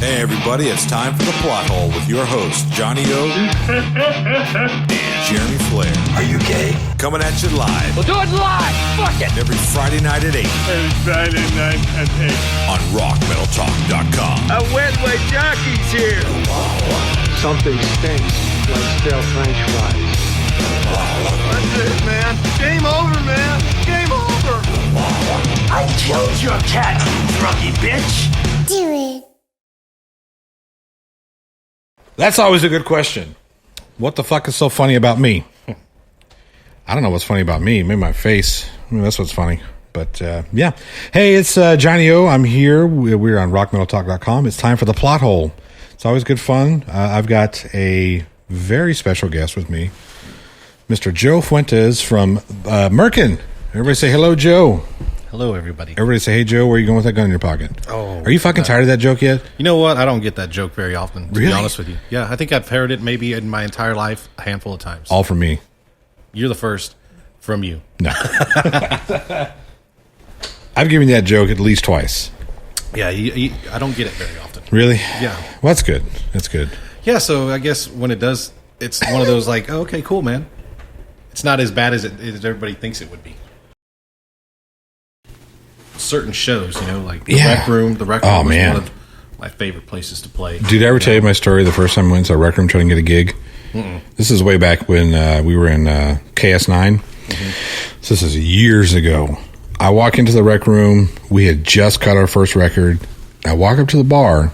Hey everybody, it's time for the Plot Hole with your hosts, Johnny O and Jeremy Flair. Are you gay? Coming at you live. We'll do it live! Fuck it! Every Friday night at 8. Every Friday night at 8. On rockmetaltalk.com. I went with jockeys here. Something stinks like stale French fries. That's it, man. Game over, man. Game over. I killed your cat, you drunky bitch. Do it. That's always a good question. What the fuck is so funny about me? I don't know what's funny about me. Maybe my face. That's what's funny. But, yeah. Hey, it's Johnny O. I'm here. We're on rockmetaltalk.com. It's time for the Plot Hole. It's always good fun. I've got a very special guest with me, Mr. Joe Fuentes from Merkin. Everybody say hello, Joe. Hello, everybody. Everybody say, hey, Joe, where are you going with that gun in your pocket? Oh, are you fucking tired of that joke yet? You know what? I don't get that joke very often, to really? be honest with you. Yeah, I think I've heard it maybe in my entire life a handful of times. All from me. You're the first from you. No. I've given you that joke at least twice. Yeah, I don't get it very often. Really? Yeah. Well, that's good. That's good. Yeah, so I guess when it does, it's one of those like, oh, okay, cool, man. It's not as bad as everybody thinks it would be. Certain shows, you know, like the Rec Room. The Rec Room was one of my favorite places to play. Did I ever tell you my story the first time I went to a Rec Room trying to get a gig? Mm-mm. This is way back when we were in KS9. Mm-hmm. So this is years ago. I walk into the Rec Room. We had just cut our first record. I walk up to the bar,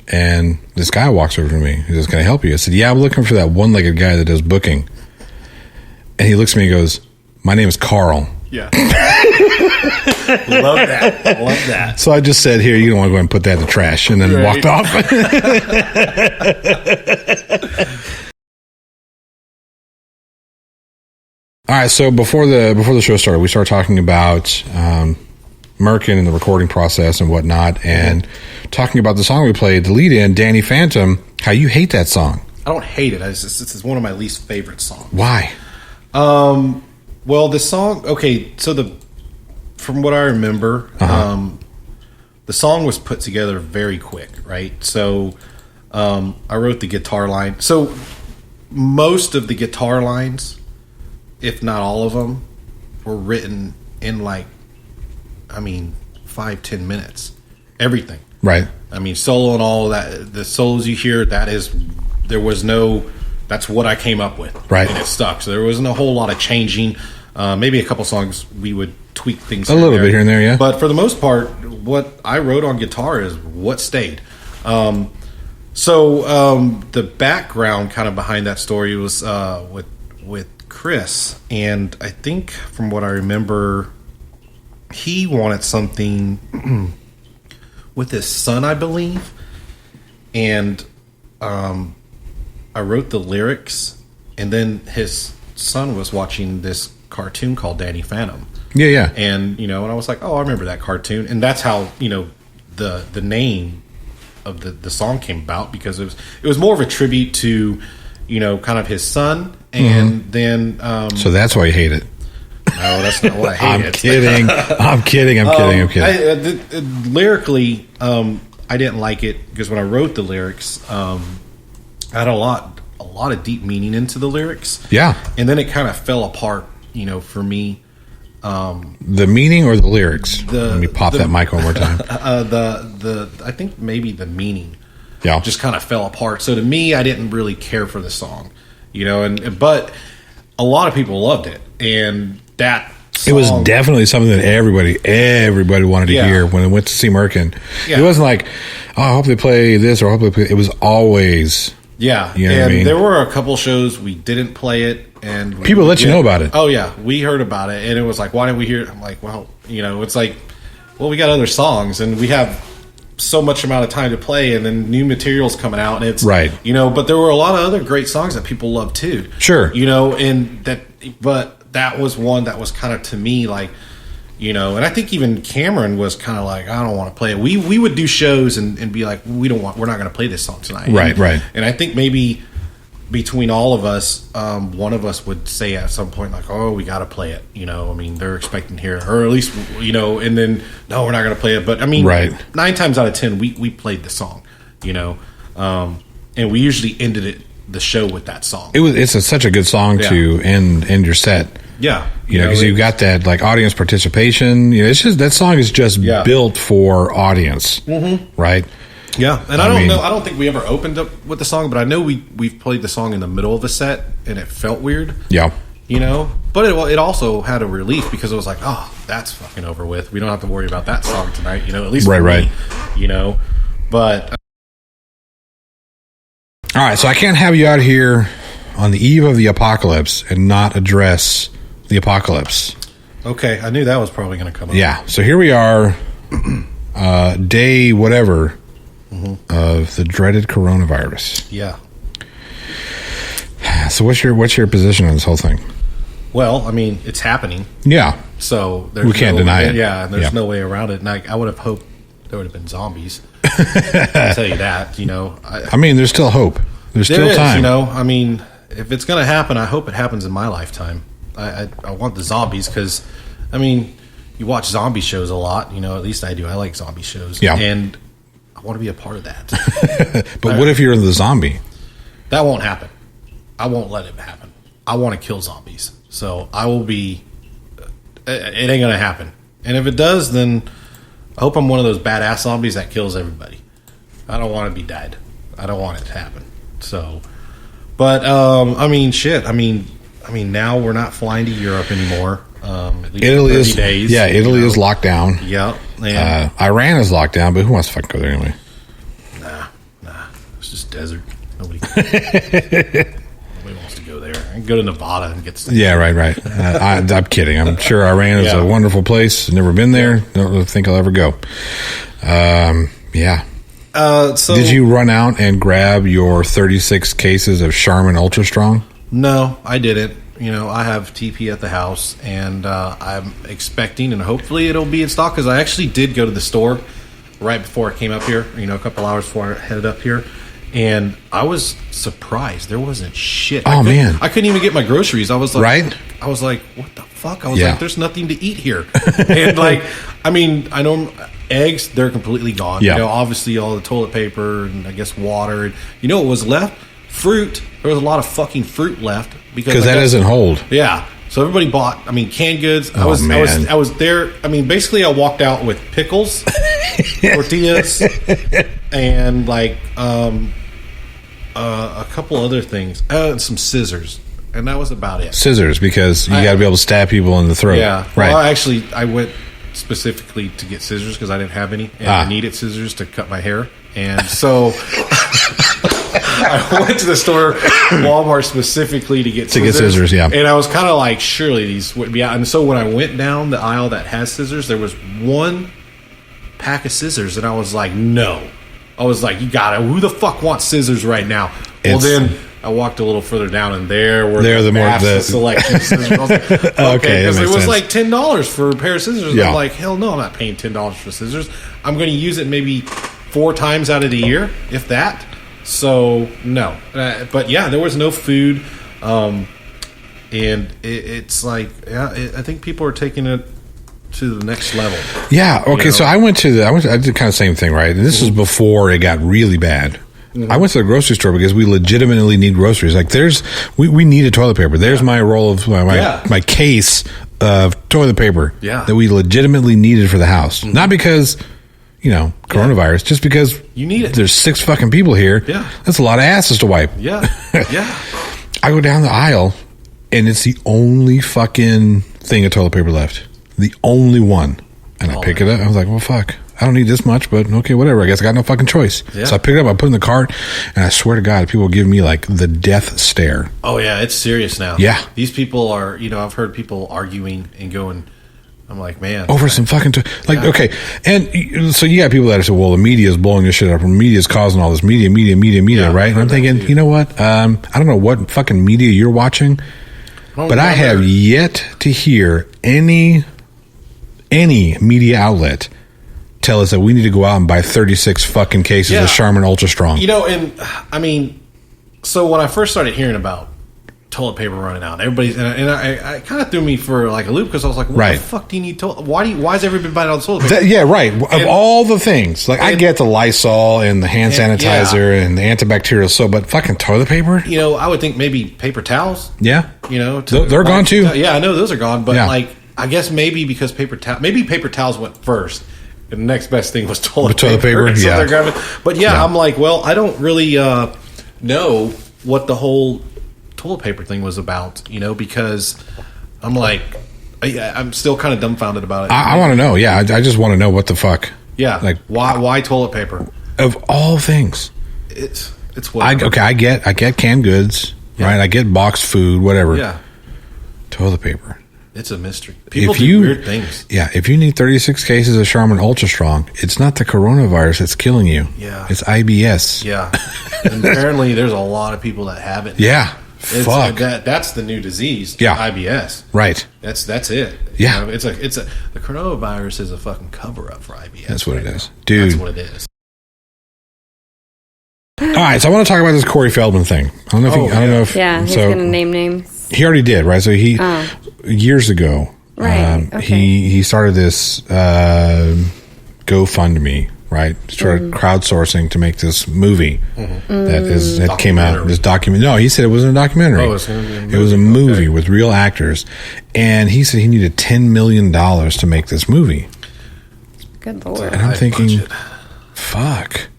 and this guy walks over to me. He says, "Can I help you?" I said, "Yeah, I'm looking for that one-legged guy that does booking." And he looks at me and goes, "My name is Carl." Yeah. Love that. Love that. So I just said, "Here, you don't want to go ahead and put that in the trash," and then walked off. All right, so before the show started, we started talking about Merkin and the recording process and whatnot, and talking about the song we played, the lead in, Danny Phantom, how you hate that song. I don't hate it. It's one of my least favorite songs. Why? Well, the song, okay, so from what I remember, the song was put together very quick, right? So I wrote the guitar line. So most of the guitar lines, if not all of them, were written in 5-10 minutes. Everything. Right. I mean, solo and all of that, the solos you hear, that's what I came up with. Right. And it stuck. So there wasn't a whole lot of changing. Maybe a couple songs we would tweak things a little bit here and there, yeah. But for the most part, what I wrote on guitar is what stayed. So the background kind of behind that story was with Chris, and I think from what I remember, he wanted something with his son, I believe, and I wrote the lyrics, and then his son was watching this cartoon called Danny Phantom. Yeah. And and I was like, oh, I remember that cartoon, and that's how the name of the song came about, because it was more of a tribute to kind of his son, and then so that's why you hate it. No, that's not what I hate. I'm kidding. Lyrically, I didn't like it because when I wrote the lyrics, I had a lot of deep meaning into the lyrics. Yeah. And then it kind of fell apart, for me. The meaning or the lyrics? Let me pop that mic one more time. I think maybe the meaning. Yeah. Just kind of fell apart. So to me, I didn't really care for the song, but a lot of people loved it, and that song, it was definitely something that everybody wanted to hear when they went to see Merkin. Yeah. It wasn't like, oh, I hope they play this, or I hope they play. It was always, yeah. You know what I mean? There were a couple shows we didn't play it, and people let you know about it. Oh yeah, we heard about it, and it was like, why didn't we hear it? I'm like, well, it's like, well, we got other songs, and we have so much amount of time to play, and then new materials coming out, and it's right. But there were a lot of other great songs that people loved too. Sure. But that was one that was kind of, to me, like, and I think even Cameron was kind of like, I don't want to play it. We would do shows and be like, we're not going to play this song tonight. Right. And I think maybe between all of us, one of us would say at some point, like, oh, we got to play it. They're expecting here, or at least, and then, no, we're not going to play it. But 9 times out of 10, we played the song, you know. And we usually ended the show with that song. It's such a good song to end your set. Yeah, you know, because you've got that like audience participation. You know, it's just that song is just built for audience, right? Yeah, and I don't think we ever opened up with the song, but I know we've played the song in the middle of a set, and it felt weird. Yeah, you know, but it also had a relief because it was like, oh, that's fucking over with. We don't have to worry about that song tonight. You know, at least for me, you know. But all right, so I can't have you out here on the eve of the apocalypse and not address the apocalypse. Okay, I knew that was probably going to come up. Yeah, so here we are, day whatever of the dreaded coronavirus. Yeah. So what's your position on this whole thing? Well, I mean, it's happening. Yeah. So we can't deny it. Yeah, and there's no way around it. And I would have hoped there would have been zombies. I'll tell you that. You know. I mean, there's still hope. There's still time. You know. I mean, if it's going to happen, I hope it happens in my lifetime. I want the zombies because, I mean, you watch zombie shows a lot. You know, at least I do. I like zombie shows. Yeah. And I want to be a part of that. But what if you're the zombie? That won't happen. I won't let it happen. I want to kill zombies. So I will be... It ain't going to happen. And if it does, then I hope I'm one of those badass zombies that kills everybody. I don't want to be dead. I don't want it to happen. So... But, I mean, shit. I mean, now we're not flying to Europe anymore. At least Italy 30 is days. Yeah, Italy is locked down. Yep. Iran is locked down, but who wants to fucking go there anyway? Nah. It's just desert. Nobody wants to go there. I can go to Nevada and get stuff. Yeah, right. I'm kidding. I'm sure Iran is a wonderful place. Never been there. Don't think I'll ever go. Yeah. So did you run out and grab your 36 cases of Charmin Ultra Strong? No, I didn't. You know, I have TP at the house, and I'm expecting, and hopefully it'll be in stock, because I actually did go to the store right before I came up here, you know, a couple hours before I headed up here, and I was surprised. There wasn't shit. Man. I couldn't even get my groceries. I was like, right? I was like, what the fuck? I was like, there's nothing to eat here. And like, I mean, I know eggs, they're completely gone. Yeah. You know, obviously all the toilet paper and I guess water. And you know what was left? Fruit. There was a lot of fucking fruit left because that doesn't hold. Yeah. So everybody bought, I mean, canned goods. I was there. I mean, basically I walked out with pickles, tortillas, and like a couple other things. And some scissors. And that was about it. Scissors, because you got to be able to stab people in the throat. Yeah. Right. Well, I went specifically to get scissors because I didn't have any. And I needed scissors to cut my hair. And so I went to the store, Walmart, specifically to get scissors. Yeah. And I was kind of like, surely these would be out. And so when I went down the aisle that has scissors, there was one pack of scissors. And I was like, no. I was like, you got it. Who the fuck wants scissors right now? Well, then I walked a little further down, and there were the selection of scissors. I was like, okay, because it was like $10 for a pair of scissors. Yeah. I'm like, hell no, I'm not paying $10 for scissors. I'm going to use it maybe 4 times out of the year, if that. So no, but yeah, there was no food, and it's like, I think people are taking it to the next level. Yeah. Okay. You know? So I did kind of the same thing, right? And this is before it got really bad. Mm-hmm. I went to the grocery store because we legitimately need groceries. Like we needed toilet paper. There's my roll of my case of toilet paper that we legitimately needed for the house. Mm-hmm. Not because, you know, coronavirus, just because you need it. There's 6 fucking people here. Yeah. That's a lot of asses to wipe. Yeah. Yeah. I go down the aisle and it's the only fucking thing of toilet paper left. The only one. And I pick it up. I was like, well, fuck. I don't need this much, but okay, whatever. I guess I got no fucking choice. Yeah. So I pick it up, I put it in the cart, and I swear to God, people give me like the death stare. Oh, yeah, it's serious now. Yeah. These people are, you know, I've heard people arguing and going, I'm like, man. Over some fucking, okay. And so you got people that say, well, the media is blowing this shit up, and the media is causing all this media, right? And I'm thinking, you know what? I don't know what fucking media you're watching, but I have yet to hear any media outlet tell us that we need to go out and buy 36 fucking cases of Charmin Ultra Strong. You know, and I mean, so when I first started hearing about toilet paper running out. Everybody's I kind of threw me for like a loop because I was like, what the fuck do you need toilet? Why is everybody buying all the toilet paper? Yeah, right. Of all the things, like I get the Lysol and the hand sanitizer and the antibacterial soap, but fucking toilet paper. You know, I would think maybe paper towels. Yeah, you know, they're gone too. Yeah, I know those are gone, but like I guess maybe because paper towels went first. And the next best thing was toilet paper. So they're grabbing. But I'm like, well, I don't really know what the whole toilet paper thing was about, you know, because I'm like, I'm still kind of dumbfounded about it. I want to know. Yeah, I just want to know what the fuck. Yeah, like why toilet paper of all things? It's whatever. I get canned goods, right? I get boxed food, whatever. Yeah, toilet paper. It's a mystery. People do weird things. Yeah, if you need 36 cases of Charmin Ultra Strong, it's not the coronavirus that's killing you. Yeah. It's IBS. Yeah. And apparently there's a lot of people that have it. Yeah. Fuck. That's the new disease. Yeah. IBS. Right. That's it. Yeah. You know, the coronavirus is a fucking cover up for IBS. That's what it is. Dude. That's what it is. All right, so I want to talk about this Corey Feldman thing. I don't know if he's going to name names. He already did, right? So he years ago, he started this GoFundMe, right? Started crowdsourcing to make this movie that came out. This document. No, he said it wasn't a documentary. Oh, it was a movie with real actors, and he said he needed $10 million to make this movie. Good Lord! And I'm thinking, fuck.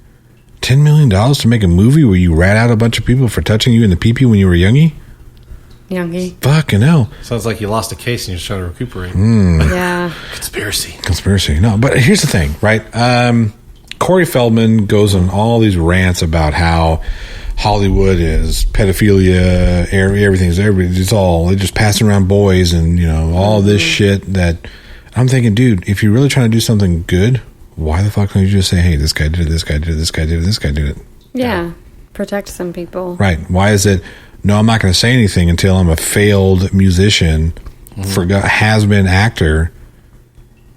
$10 million to make a movie where you rat out a bunch of people for touching you in the pee-pee when you were youngie? Fucking hell. Sounds like you lost a case and you're trying to recuperate. Yeah. Conspiracy. No, but here's the thing, right? Corey Feldman goes on all these rants about how Hollywood is pedophilia, everything's they're just passing around boys and, you know, all this shit that I'm thinking, dude, if you're really trying to do something good, why the fuck don't you just say, hey, this guy did it, this guy did it, this guy did it, this guy did it? Yeah. Protect some people. Right. Why is it, no, I'm not going to say anything until I'm a failed musician, has-been actor,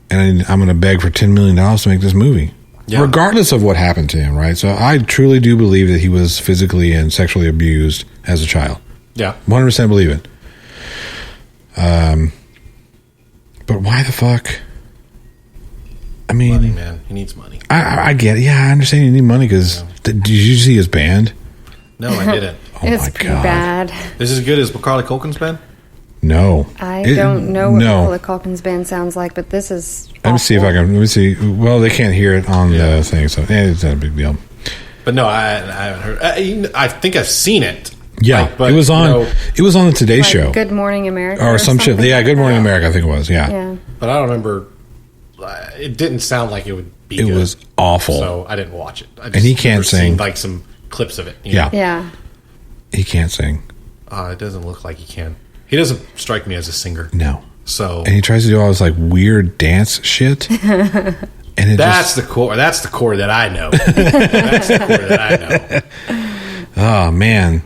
and I'm going to beg for $10 million to make this movie. Yeah. Regardless of what happened to him, right? So I truly do believe that he was physically and sexually abused as a child. Yeah. 100% believe it. But why the fuck? I mean, money, man. He needs money. I get it. Yeah, I understand you need money because did you see his band? No, I didn't. It's my God. Bad. Is this as good as Macaulay Culkin's band? No. I don't know what Macaulay Culkin's band sounds like, but this is awful. Let me see if I can. Let me see. Well, they can't hear it on the thing, so it's not a big deal. But no, I haven't heard. I think I've seen it. Yeah, like, but, it was on. It was on the Today Show. Good Morning America, or some shit. Yeah, Good Morning America. I think it was. Yeah. But I don't remember. It didn't sound like it would be. It was awful. So I didn't watch it. And he can't sing. Like some clips of it. Yeah. He can't sing. It doesn't look like he can. He doesn't strike me as a singer. No. So. And he tries to do all this like weird dance shit. And that's the core. That's the core that I know. That's the core that I know. Oh man.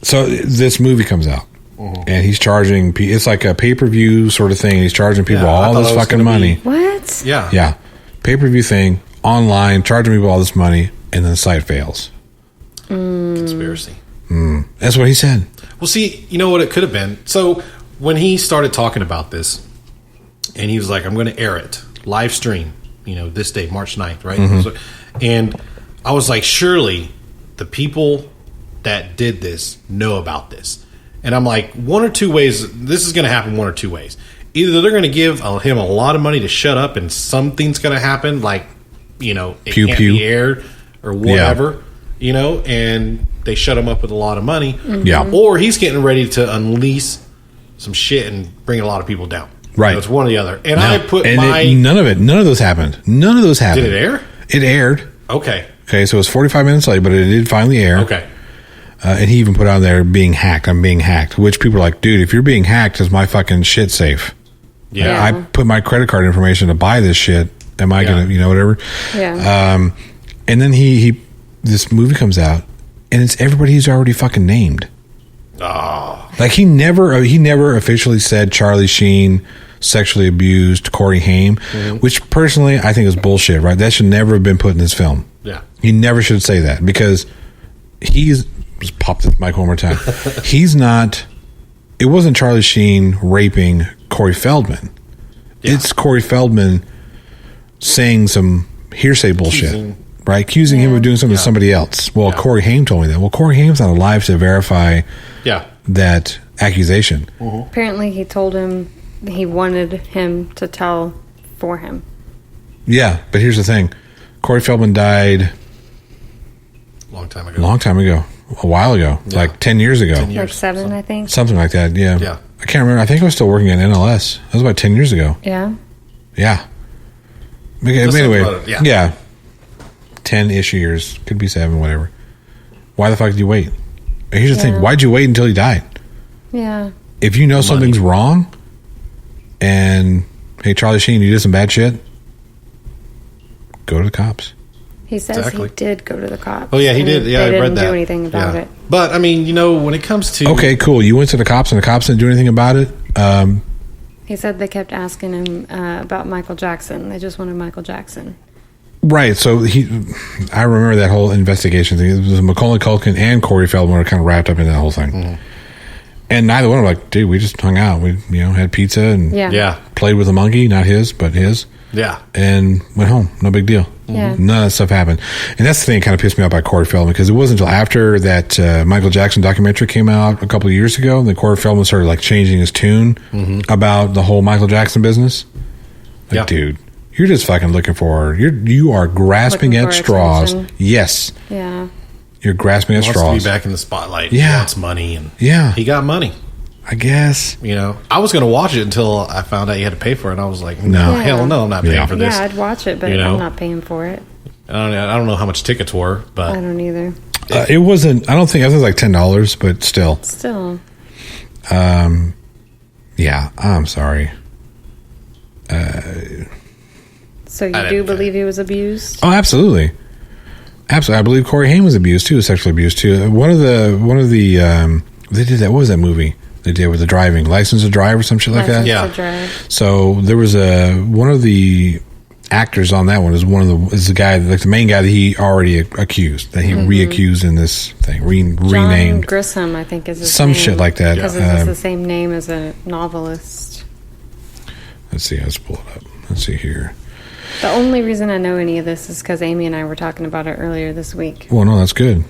So this movie comes out. And he's charging. It's like a pay-per-view sort of thing. He's charging people all this fucking money. What? Yeah. Pay-per-view thing online, charging people all this money, and then the site fails. Conspiracy. That's what he said. Well, see, you know what it could have been. So when he started talking about this, and he was like, "I'm going to air it live stream." You know, this day, March 9th, right? So, and I was like, surely the people that did this know about this. And I'm like, one or two ways, this is going to happen one or two ways. Either they're going to give him a lot of money to shut up and something's going to happen, like, you know, it can't be aired or whatever, you know, and they shut him up with a lot of money. Yeah. Or he's getting ready to unleash some shit and bring a lot of people down. Right. You know, it's one or the other. And No. I put none of those happened. None of those happened. Did it air? It aired. Okay. Okay, so it was 45 minutes late, but it did finally air. Okay. And he even put on there, being hacked. I'm being hacked. Which people are like, dude, if you're being hacked, is my fucking shit safe? Yeah. I put my credit card information to buy this shit. Am I going to, you know, whatever? Yeah. And then this movie comes out, and it's everybody he's already fucking named. Oh. Like he never officially said Charlie Sheen sexually abused Corey Haim, which personally I think is bullshit, right? That should never have been put in this film. Yeah. He never should say that because just pop this mic one more time. He's not it wasn't Charlie Sheen raping Corey Feldman. Yeah. It's Corey Feldman saying some hearsay bullshit, right? Accusing him of doing something to somebody else. Well, Corey Haim told me that. Well, Corey Haim's not alive to verify that accusation. Apparently, he told him he wanted him to tell for him. Yeah, but here's the thing. Corey Feldman died Long time ago. A while ago. Like 10 years ago. 10 years, like 7, I think. Something like that, yeah. Yeah. I can't remember. I think I was still working at NLS. That was about 10 years ago. Yeah. Yeah. Anyway, yeah. 10-ish years. Could be 7, whatever. Why the fuck did you wait? Here's the thing. Why'd you wait until he died? Yeah. If you know something's wrong and, hey, Charlie Sheen, you did some bad shit, go to the cops. He says he did go to the cops. Oh, yeah, he did. Yeah, they I read didn't that. do anything about it. But, I mean, you know, when it comes to... Okay, cool. You went to the cops and the cops didn't do anything about it? He said they kept asking him about Michael Jackson. They just wanted Michael Jackson. Right. So I remember that whole investigation thing. It was Macaulay Culkin and Corey Feldman were kind of wrapped up in that whole thing. Mm-hmm. And neither one were like, dude, we just hung out. We, had pizza and played with a monkey, not his, but his. Yeah. And went home. No big deal. Yeah. None of that stuff happened. And that's the thing that kind of pissed me off by Corey Feldman, because it wasn't until after that Michael Jackson documentary came out a couple of years ago that Corey Feldman started like changing his tune about the whole Michael Jackson business. Like, dude, you're just fucking looking for, you are grasping at straws. Attention. Yes. Yeah. You're grasping at straws. Wants to be back in the spotlight. Yeah. He wants money. And he got money. I guess. I was going to watch it until I found out you had to pay for it. And I was like, hell no, I'm not paying for this. Yeah, I'd watch it, but I'm not paying for it. I don't know how much tickets were, but... I don't either. It wasn't, I think it was like $10, but still. Still. Yeah, I'm sorry. So you do believe he was abused? Oh, absolutely. Absolutely. I believe Corey Haim was abused too, sexually abused too. One of the they did that. What was that movie they did with the driving? License to Drive or some shit like that? License to Drive. So there was one of the actors on that one is the guy, like the main guy that he already accused, that he reaccused in this thing, renamed. John Grissom, I think is his some name. shit like that. Because it's the same name as a novelist. Let's see. Let's pull it up. Let's see here. The only reason I know any of this is because Amy and I were talking about it earlier this week. Well, no, that's good.